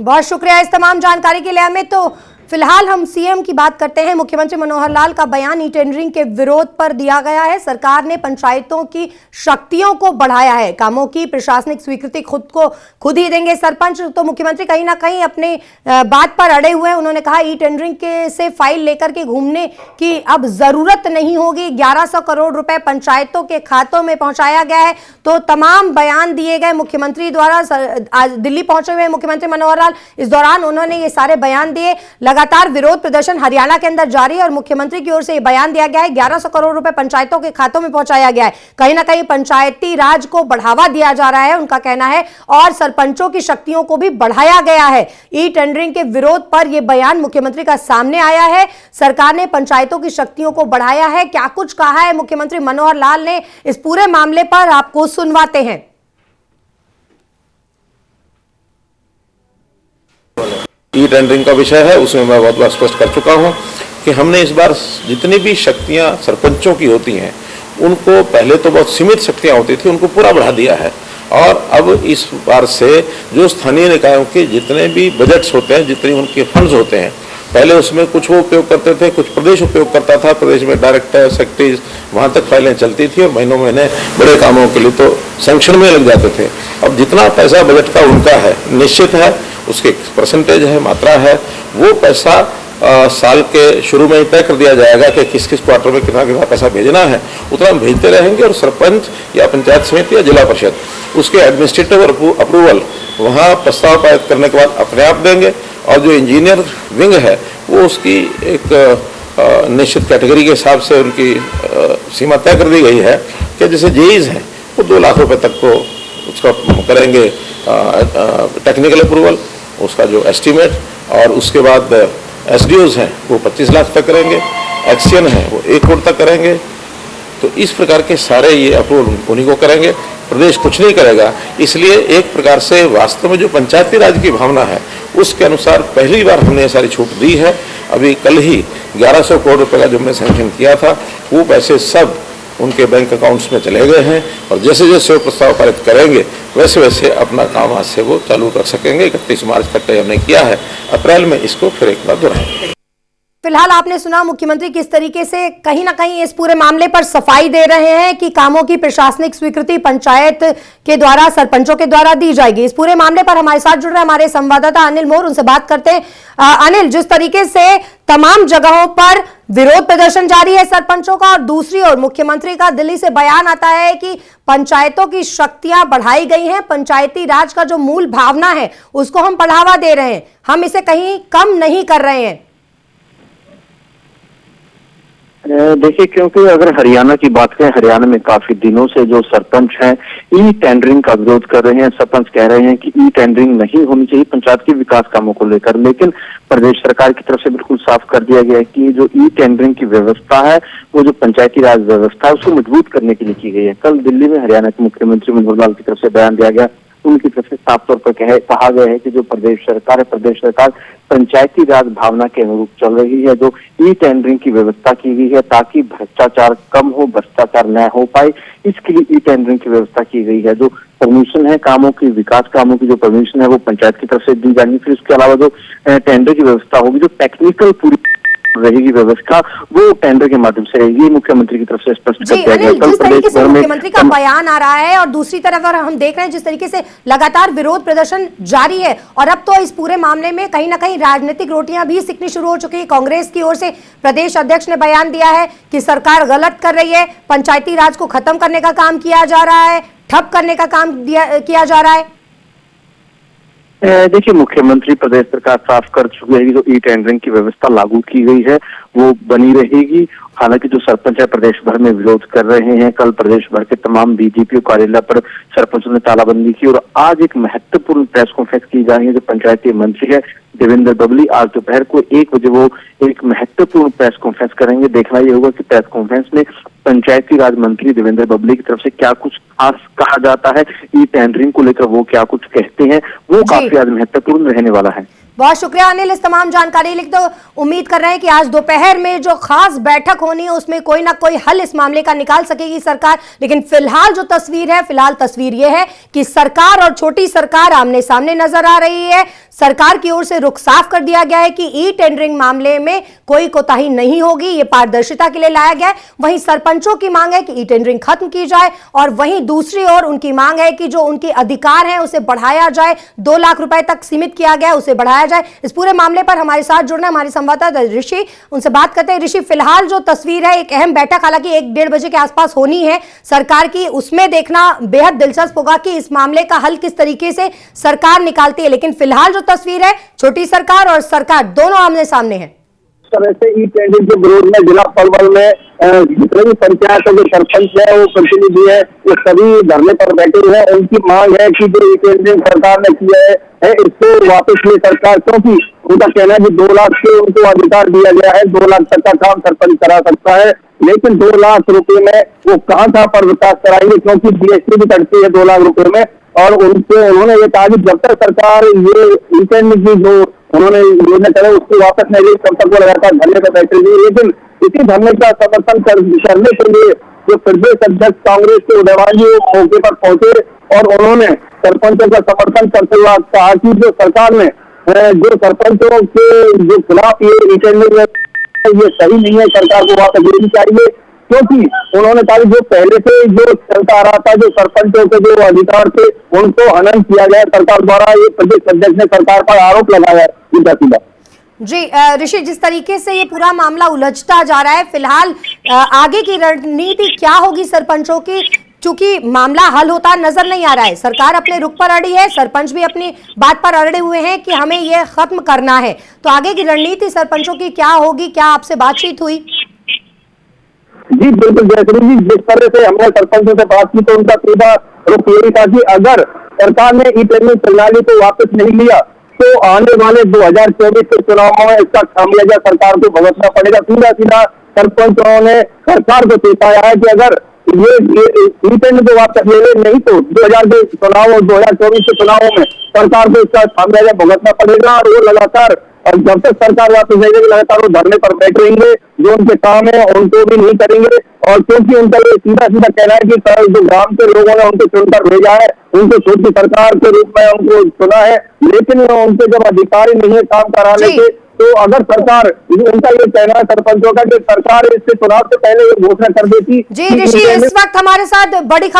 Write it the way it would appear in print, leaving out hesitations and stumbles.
बहुत शुक्रिया इस तमाम जानकारी के लिए अमित। तो फिलहाल हम सीएम की बात करते हैं। मुख्यमंत्री मनोहर लाल का बयान ई टेंडरिंग के विरोध पर दिया गया है। सरकार ने पंचायतों की शक्तियों को बढ़ाया है, कामों की प्रशासनिक स्वीकृति खुद ही देंगे सरपंच। तो मुख्यमंत्री कहीं ना कहीं अपने बात पर अड़े हुए हैं। उन्होंने कहा ई टेंडरिंग के से फाइल लेकर के घूमने की अब जरूरत नहीं होगी। 1100 करोड़ रुपए पंचायतों के खातों में पहुंचाया गया है। तो तमाम बयान दिए गए मुख्यमंत्री द्वारा। आज दिल्ली पहुंचे हुए मुख्यमंत्री मनोहर लाल, इस दौरान उन्होंने ये सारे बयान दिए। लगातार विरोध प्रदर्शन हरियाणा के अंदर जारी है और मुख्यमंत्री की ओर से यह बयान दिया गया है 1100 करोड़ रुपए पंचायतों के खातों में पहुंचाया गया है। कहीं ना कहीं पंचायती राज को बढ़ावा दिया जा रहा है, उनका कहना है, और सरपंचों की शक्तियों को भी बढ़ाया गया है। ई टेंडरिंग के विरोध पर यह बयान मुख्यमंत्री का सामने आया है। सरकार ने पंचायतों की शक्तियों को बढ़ाया है। क्या कुछ कहा है मुख्यमंत्री मनोहर लाल ने इस पूरे मामले पर, आपको सुनवाते हैं। ई टेंडरिंग का विषय है, उसमें मैं बहुत बार स्पष्ट कर चुका हूं कि हमने इस बार जितनी भी शक्तियां सरपंचों की होती हैं उनको, पहले तो बहुत सीमित शक्तियां होती थी, उनको पूरा बढ़ा दिया है। और अब इस बार से जो स्थानीय निकायों के जितने भी बजट्स होते हैं, जितने उनके फंड्स होते हैं, पहले उसमें कुछ वो उपयोग करते थे, कुछ प्रदेश उपयोग करता था। प्रदेश में डायरेक्टर, सेक्रेटरीज, वहाँ तक फाइलें चलती थी और महीनों महीने बड़े कामों के लिए तो सैंक्शन में लग जाते थे। अब जितना पैसा बजट का उनका है, निश्चित है, उसके परसेंटेज है, मात्रा है, वो पैसा साल के शुरू में ही तय कर दिया जाएगा कि किस किस क्वार्टर में कितना कितना पैसा भेजना है। उतना हम भेजते रहेंगे और सरपंच या पंचायत समिति या जिला परिषद उसके एडमिनिस्ट्रेटिव अप्रूवल वहाँ प्रस्ताव पारित करने के बाद अपने आप देंगे। और जो इंजीनियर विंग है वो उसकी एक निश्चित कैटेगरी के हिसाब से उनकी सीमा तय कर दी गई है कि जैसे जेईज हैं वो 2 लाख रुपए तक को उसका करेंगे टेक्निकल अप्रूवल, उसका जो एस्टीमेट, और उसके बाद एसडीओज हैं वो 25 लाख तक करेंगे, एक्सीएन है वो 1 करोड़ तक करेंगे। तो इस प्रकार के सारे ये अप्रूवल उन्हीं को करेंगे, प्रदेश कुछ नहीं करेगा। इसलिए एक प्रकार से वास्तव में जो पंचायती राज की भावना है उसके अनुसार पहली बार हमने ये सारी छूट दी है। अभी कल ही 1100 करोड़ रुपए का जो हमने सैंक्शन किया था वो पैसे सब उनके बैंक अकाउंट्स में चले गए हैं और जैसे जैसे वो प्रस्ताव पारित करेंगे वैसे वैसे अपना काम आज से वो चालू कर सकेंगे। 31 मार्च तक तय हमने किया है, अप्रैल में इसको फिर एक बार दोहराएंगे। फिलहाल आपने सुना मुख्यमंत्री किस तरीके से कहीं ना कहीं इस पूरे मामले पर सफाई दे रहे हैं कि कामों की प्रशासनिक स्वीकृति पंचायत के द्वारा, सरपंचों के द्वारा दी जाएगी। इस पूरे मामले पर हमारे साथ जुड़ रहे हमारे संवाददाता अनिल मोर, उनसे बात करते हैं। अनिल, जिस तरीके से तमाम जगहों पर विरोध प्रदर्शन जारी है सरपंचों का, और दूसरी ओर मुख्यमंत्री का दिल्ली से बयान आता है कि पंचायतों की शक्तियां बढ़ाई गई हैं, पंचायती राज का जो मूल भावना है उसको हम बढ़ावा दे रहे हैं, हम इसे कहीं कम नहीं कर रहे हैं। देखिए, क्योंकि अगर हरियाणा की बात करें, हरियाणा में काफी दिनों से जो सरपंच हैं ई टेंडरिंग का विरोध कर रहे हैं। सरपंच कह रहे हैं कि ई टेंडरिंग नहीं होनी चाहिए पंचायत के विकास कामों को लेकर, लेकिन प्रदेश सरकार की तरफ से बिल्कुल साफ कर दिया गया है कि जो ई टेंडरिंग की व्यवस्था है वो जो पंचायती राज व्यवस्था है उसको मजबूत करने के लिए की गई है। कल दिल्ली में हरियाणा के मुख्यमंत्री मनोहर लाल की तरफ से बयान दिया गया, उनकी तरफ से साफ तौर पर कहा गया है कि जो प्रदेश सरकार पंचायती राज भावना के अनुरूप चल रही है। जो ई टेंडरिंग की व्यवस्था की गई है ताकि भ्रष्टाचार कम हो, भ्रष्टाचार न हो पाए, इसके लिए ई टेंडरिंग की व्यवस्था की गई है। जो परमिशन है कामों की, विकास कामों की जो परमिशन है वो पंचायत की तरफ से दी जाएगी। फिर उसके अलावा जो टेंडर की व्यवस्था होगी, जो टेक्निकल पूरी रहेगी व्यवस्था, वो टेंडर के माध्यम से रहेगी। मुख्यमंत्री की तरफ से स्पष्ट कर दिया गया। जिस तरीके से मुख्यमंत्री का बयान आ रहा है और दूसरी तरफ और हम देख रहे हैं जिस तरीके से लगातार विरोध प्रदर्शन जारी है, और अब तो इस पूरे मामले में कहीं ना कहीं राजनीतिक रोटियां भी सिकनी शुरू हो चुकी है। कांग्रेस की ओर से प्रदेश अध्यक्ष ने बयान दिया है कि सरकार गलत कर रही है, पंचायती राज को खत्म करने का काम किया जा रहा है, ठप करने का काम किया जा रहा है। देखिए, मुख्यमंत्री प्रदेश सरकार साफ कर चुकी है कि जो ई टेंडरिंग की व्यवस्था लागू की गई है वो बनी रहेगी। हालांकि जो सरपंच है प्रदेश भर में विरोध कर रहे हैं। कल प्रदेश भर के तमाम बीजेपी कार्यालय पर सरपंचों ने तालाबंदी की और आज एक महत्वपूर्ण प्रेस कॉन्फ्रेंस की जा रही है। जो पंचायती मंत्री है देवेंद्र बबली आज दोपहर को 1 बजे वो एक महत्वपूर्ण प्रेस कॉन्फ्रेंस करेंगे। देखना ये होगा कि प्रेस कॉन्फ्रेंस में पंचायती राज मंत्री देवेंद्र बबली की तरफ से क्या कुछ खास कहा जाता है, ई टेंडरिंग को लेकर वो क्या कुछ कहते हैं, वो काफी आज महत्वपूर्ण रहने वाला है। बहुत शुक्रिया अनिल इस तमाम जानकारी लिए। तो उम्मीद कर रहे हैं कि आज दोपहर में जो खास बैठक होनी है उसमें कोई ना कोई हल इस मामले का निकाल सकेगी सरकार। लेकिन फिलहाल जो तस्वीर है, फिलहाल तस्वीर यह है कि सरकार और छोटी सरकार आमने सामने नजर आ रही है। सरकार की ओर से रुख साफ कर दिया गया है कि ई टेंडरिंग मामले में कोई कोताही नहीं होगी, ये पारदर्शिता के लिए लाया गया है। वहीं सरपंचों की मांग है कि ई टेंडरिंग खत्म की जाए और वहीं दूसरी ओर उनकी मांग है कि जो उनके अधिकार हैं उसे बढ़ाया जाए, 2 लाख रुपए तक सीमित किया गया, उसे बढ़ाया जाए। इस पूरे मामले पर हमारे साथ जुड़ना हमारे संवाददाता ऋषि, उनसे बात करते हैं। ऋषि, फिलहाल जो तस्वीर है, एक अहम बैठक हालांकि 1-1:30 बजे के आसपास होनी है सरकार की, उसमें देखना बेहद दिलचस्प होगा कि इस मामले का हल किस तरीके से सरकार निकालती है। लेकिन फिलहाल जो तस्वीर है, छोटी सरकार और सरकार दोनों आमने सामने है। तरह से ई टेंडरिंग के विरोध में जिला पलवल में जितने भी पंचायतों के सरपंच है, वो प्रतिनिधि है, वो सभी धरने पर बैठे हुए हैं। उनकी मांग है कि जो ई टेंडरिंग सरकार ने किया है इसको वापस ले सरकार, क्योंकि उनका कहना है कि 2 लाख से उनको अधिकार दिया गया है, 2 लाख तक का काम सरपंच करा सकता है। लेकिन 2 लाख रुपए में वो कहाँ पर विकास कराएंगे, क्योंकि जीएसटी भी कटती है 2 लाख रुपए में। और उन्होंने ये कहा कि जब तक सरकार ये ई टेंडरिंग की जो उन्होंने योजना करे उसको वापस नहीं ली, तब तक वो लगातार धरने पर बैठे हुए। लेकिन इसी धरने का समर्थन करने के लिए जो प्रदेश अध्यक्ष कांग्रेस के उदयवान जी मौके पर पहुंचे और उन्होंने सरपंचों का समर्थन करते हुए कहा कि जो सरकार ने जो सरपंचों के जो खिलाफ ये ई टेंडरिंग ये सही नहीं है, सरकार को वापस लेनी चाहिए। क्योंकि उन्होंने कहा जो पहले से जो चलता आ रहा था, जो सरपंचों के जो अधिकार थे उनको हनन किया गया सरकार द्वारा, ये प्रदेश अध्यक्ष ने सरकार पर आरोप लगाया सीधा। जी ऋषि, जिस तरीके से ये पूरा मामला उलझता जा रहा है, फिलहाल आगे की रणनीति क्या होगी सरपंचों की? चूंकि मामला हल होता नजर नहीं आ रहा है, सरकार अपने रुख पर अड़ी है, सरपंच भी अपनी बात पर अड़े हुए हैं कि हमें ये खत्म करना है, तो आगे की रणनीति सरपंचों की क्या होगी? क्या आपसे बातचीत हुई? जी बिल्कुल जयश्री जी, जिस तरह से हमने सरपंचों से बात की तो उनका सीधा रुख यही था कि अगर सरकार ने ई टेंडरिंग प्रणाली को वापस नहीं लिया तो आने वाले 2024 के चुनावों में इसका खामियाजा सरकार को भुगतना पड़ेगा। सीधा सरपंचों ने सरकार को चेताया है कि अगर ये ई टेंडरिंग को वापस ले ले, नहीं तो 2024 के चुनावों में सरकार को इसका खामियाजा भुगतना पड़ेगा। और वो लगातार और जब तक सरकार वापस जाएगी लगातार वो धरने पर बैठ रहेंगे, जो उनके काम है उनको भी नहीं करेंगे। और क्योंकि उनका ये सीधा कहना है कि जो ग्राम के लोगों ने उनको चुनकर भेजा है, उनको छोटी सरकार के रूप में उनको चुना है, लेकिन उनके जब अधिकारी नहीं है काम कराने के, तो अगर सरकार, उनका ये कहना है सरपंचों का कि सरकार इससे चुनाव से पहले ये घोषणा कर देती। जी ऋषि, इस वक्त हमारे साथ बड़ी